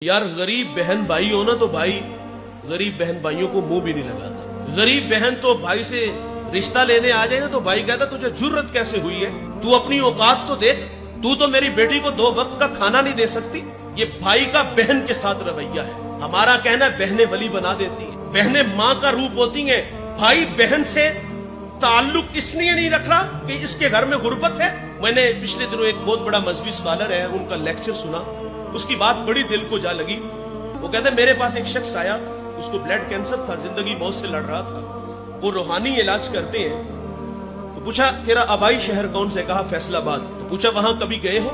यार गरीब बहन भाई हो ना तो भाई गरीब बहन भाइयों को मुंह भी नहीं लगाता। गरीब बहन तो भाई से रिश्ता लेने आ जाए ना तो भाई कहता तुझे जुर्रत कैसे हुई है, तू अपनी औकात तो देख, तू तो मेरी बेटी को 2 वक्त का खाना नहीं दे सकती। ये भाई का बहन के साथ रवैया है। हमारा कहना है बहनें वली बना देती हैं, बहनें माँ का रूप होती हैं। भाई बहन से ताल्लुक इसलिए नहीं रख रहा कि इसके घर में गुर्बत है। मैंने पिछले दिनों एक बहुत बड़ा मजहबी स्कॉलर है, उनका लेक्चर सुना, उसकी बात बड़ी दिल को जा लगी। वो कहते मेरे पास एक शख्स आया, उसको ब्लड कैंसर था, जिंदगी मौत से लड़ रहा था, वो रूहानी इलाज करते हैं। तो पूछा तेरा आबाई शहर कौन से, कहा फैसलाबाद। तो पूछा वहां कभी गए हो,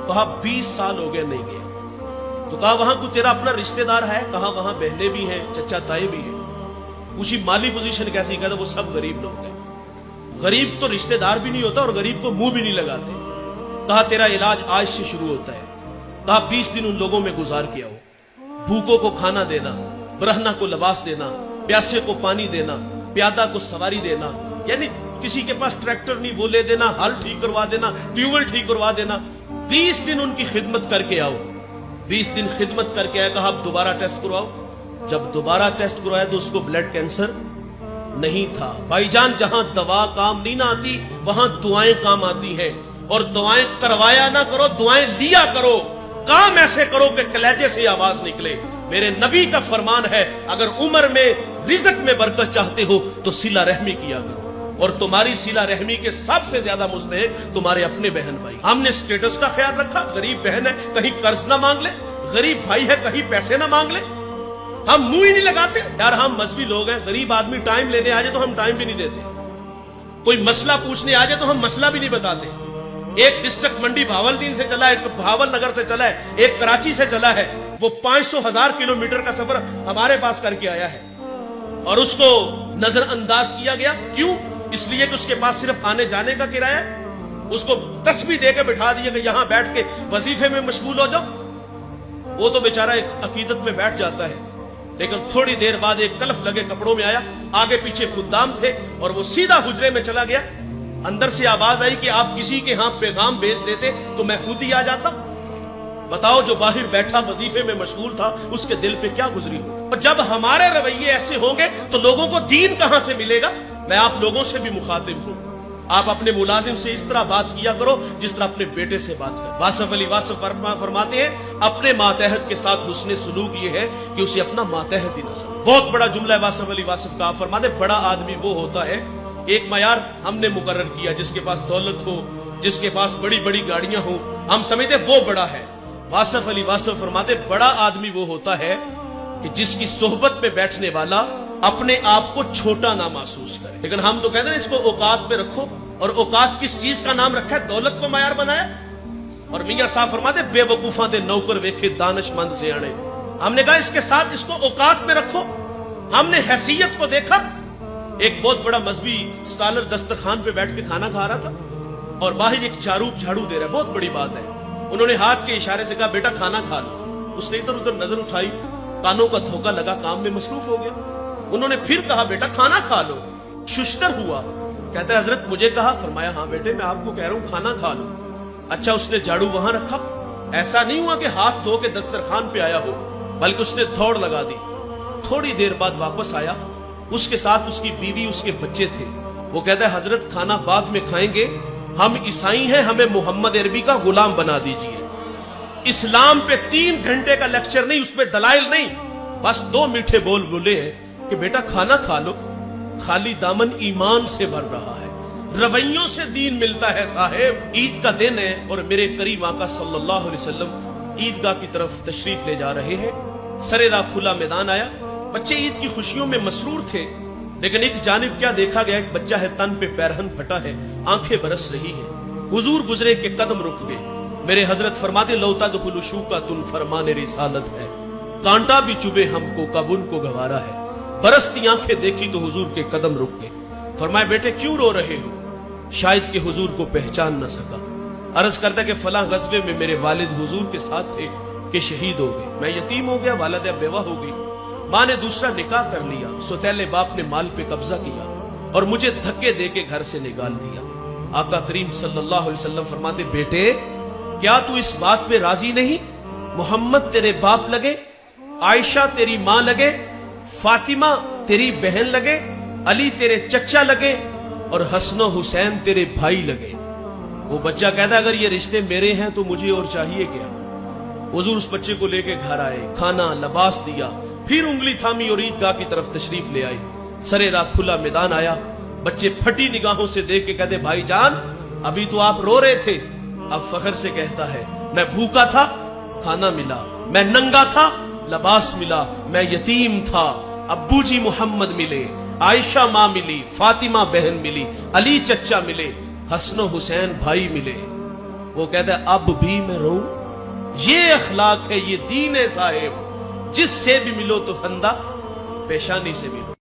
कहा 20 साल हो गए नहीं गए। तो कहा वहां कोई तेरा अपना रिश्तेदार है, कहा वहां बहने भी हैं, चचा ताए भी हैं। पूछी माली पोजीशन कैसी, कहता वो सब गरीब लोग हैं। गरीब तो रिश्तेदार भी नहीं होता और गरीब को मुंह भी नहीं लगाते। कहा तेरा इलाज आज से शुरू होता है। कहा 20 दिन उन लोगों में गुजार के आओ, भूखों को खाना देना, ब्रहना को लिबास देना, प्यासे को पानी देना, प्यादा को सवारी देना, यानी किसी के पास ट्रैक्टर नहीं वो ले देना, हल ठीक करवा देना, ट्यूबवेल ठीक करवा देना। 20 दिन उनकी खिदमत करके आओ। 20 दिन खिदमत करके आया, कहा अब दोबारा टेस्ट करवाओ। जब दोबारा टेस्ट करवाया तो उसको ब्लड कैंसर नहीं था। भाईजान जहां दवा काम नहीं ना आती वहां दुआएं काम आती हैं। और दुआएं करवाया ना करो, दुआएं लिया करो। काम ऐसे करो कि कलेजे से आवाज निकले। मेरे नबी का फरमान है अगर उम्र में रिज़्क में बरकत चाहते हो तो सिला रहमी किया करो। और तुम्हारी सिला रहमी के सबसे ज्यादा मुस्तहिक तुम्हारे अपने बहन भाई। हमने स्टेटस का ख्याल रखा, गरीब बहन है कहीं कर्ज ना मांग ले, गरीब भाई है कहीं पैसे ना मांग ले, हम मुंह ही नहीं लगाते। यार हम मजहबी लोग हैं, गरीब आदमी टाइम लेने आ जाए तो हम टाइम भी नहीं देते, कोई मसला पूछने आ जाए तो हम मसला भी नहीं बताते। एक डिस्ट्रिक्ट मंडी भावलदीन से चला है, एक भावल नगर से चला है, एक कराची से चला है, वो 500,000 किलोमीटर का सफर हमारे पास करके आया है और उसको नजरअंदाज किया गया। क्यों? इसलिए कि उसके पास सिर्फ आने जाने का किराया है। उसको तस्बीह देकर बिठा दिया कि यहां बैठ के वजीफे में मशगूल हो जाओ। वो तो बेचारा एक अकीदत में बैठ जाता है, लेकिन थोड़ी देर बाद एक कलफ लगे कपड़ों में आया, आगे पीछे खुद्दाम थे और वो सीधा हुजरे में चला गया। अंदर से आवाज आई कि आप किसी के यहां पैगाम भेज देते तो मैं खुद ही आ जाता। बताओ जो बाहर बैठा वजीफे में मशगूल था उसके दिल पे क्या गुजरी हो। और जब हमारे रवैये ऐसे होंगे तो लोगों को दीन कहां से मिलेगा। मैं आप लोगों से भी मुखातिब हूं, आप अपने मुलाजिम से इस तरह बात किया करो जिस तरह अपने बेटे से बात करो। वासफ अली वासफ फरमाते हैं अपने मातहत के साथ हुस्ने सुलूक ये है कि उसे अपना मातहत ही न समझे। बहुत बड़ा जुमला है वासफ अली वासफ का। आप फरमाते बड़ा आदमी वो होता है, एक मयार हमने मुकर्रर किया, जिसके पास दौलत हो, जिसके पास बड़ी बड़ी गाड़ियां हो, हम समझते वो बड़ा है। वासफ अली वासफ फरमाते बड़ा आदमी वो होता है कि जिसकी सोहबत में बैठने वाला अपने आप को छोटा ना महसूस करे। लेकिन हम तो कहते हैं इसको औकात पे रखो, और औकात किस चीज का नाम रखा है? दौलत को मयार बनाया। और मियां साहब फरमाते बेवकूफा दे नौकर वेखे दानिशमंद से आने। हमने कहा इसके साथ इसको औकात में रखो। हमने हैसियत को देखा। एक बहुत बड़ा मजहबी स्कॉलर दस्तरखान पे बैठ के खाना खा रहा था और बाहर एक चारूप झाड़ू दे रहा है, बहुत बड़ी बात है। उन्होंने हाथ के इशारे से कहा बेटा खाना खा लो। उसने इधर उधर नजर उठाई, कानों का धोखा लगा, काम में मसरूफ हो गया। उन्होंने फिर कहा बेटा खाना खा लो। शुश्तर हुआ, कहता है हजरत मुझे कहा। फरमाया हाँ बेटे मैं आपको कह रहा हूं खाना खा लो। अच्छा उसने झाड़ू वहां रखा, ऐसा नहीं हुआ कि हाथ धो के दस्तरखान पे आया हो, बल्कि उसने दौड़ लगा दी। थोड़ी देर बाद वापस आया, उसके साथ उसकी बीवी उसके बच्चे थे। वो कहता है हजरत खाना बाद में खाएंगे, हम ईसाई हैं, हमें मोहम्मद अरबी का गुलाम बना दीजिए। इस्लाम पे 3 घंटे का लेक्चर नहीं, उस पे दलाइल नहीं, बस 2 मीठे बोल बोले हैं कि बेटा खाना खा लो, खाली दामन ईमान से भर रहा है, रवैयों से दीन मिलता है साहेब। ईद का दिन है और मेरे करीम आका सल्लल्लाहु अलैहि वसल्लम ईदगाह की तरफ तशरीफ ले जा रहे हैं। सरेरा खुला मैदान आया, बच्चे ईद की खुशियों में मसरूर थे, लेकिन एक जानिब क्या देखा गया, एक बच्चा है तन पे पैरहन फटा है, आंखें बरस रही है। हुजूर गुजरे के कदम रुक गए। मेरे हजरत फरमाते लौता दुखुल शूका तुन फरमाने रिसालत है, कांटा भी चुभे हमको कब उनको गवारा है। बरसती आंखें देखी तो हुजूर के कदम रुक गए। फरमाए बेटे क्यों रो रहे हो? शायद के हुजूर को पहचान न सका। अर्ज करता कि फला गज़वे में मेरे वालिद हुजूर के साथ थे कि शहीद हो गए, मैं यतीम हो गया, वालिदा बेवा हो गई, माँ ने दूसरा निकाह कर लिया, सौतेले बाप ने माल पे कब्जा किया और मुझे धक्के दे के घर से निकाल दिया। आका करीम सल्लल्लाहु अलैहि वसल्लम फरमाते बेटे क्या तू इस बात पे राजी नहीं? मोहम्मद तेरे बाप लगे, आयशा तेरी मां लगे, फातिमा तेरी बहन लगे, अली तेरे चचा लगे और हसन हुसैन तेरे भाई लगे। वो बच्चा कहता अगर ये रिश्ते मेरे हैं तो मुझे और चाहिए क्या। हुजूर उस बच्चे को लेके घर आए, खाना लबास दिया, फिर उंगली थामी और ईदगाह की तरफ तशरीफ ले आए। सरे रात खुला मैदान आया, बच्चे फटी निगाहों से देख के कहते भाईजान अभी तो आप रो रहे थे। अब फख्र से कहता है मैं भूखा था, खाना मिला, मैं नंगा था, लबास मिला, मैं यतीम था, अब्बू जी मोहम्मद मिले, आयशा मां मिली, फातिमा बहन मिली, अली चचा मिले, हसन हुसैन भाई मिले। वो कहता है अब भी मैं रो। ये अखलाक है, ये दीन है साहिब, जिससे भी मिलो तो फंदा पेशानी से मिलो।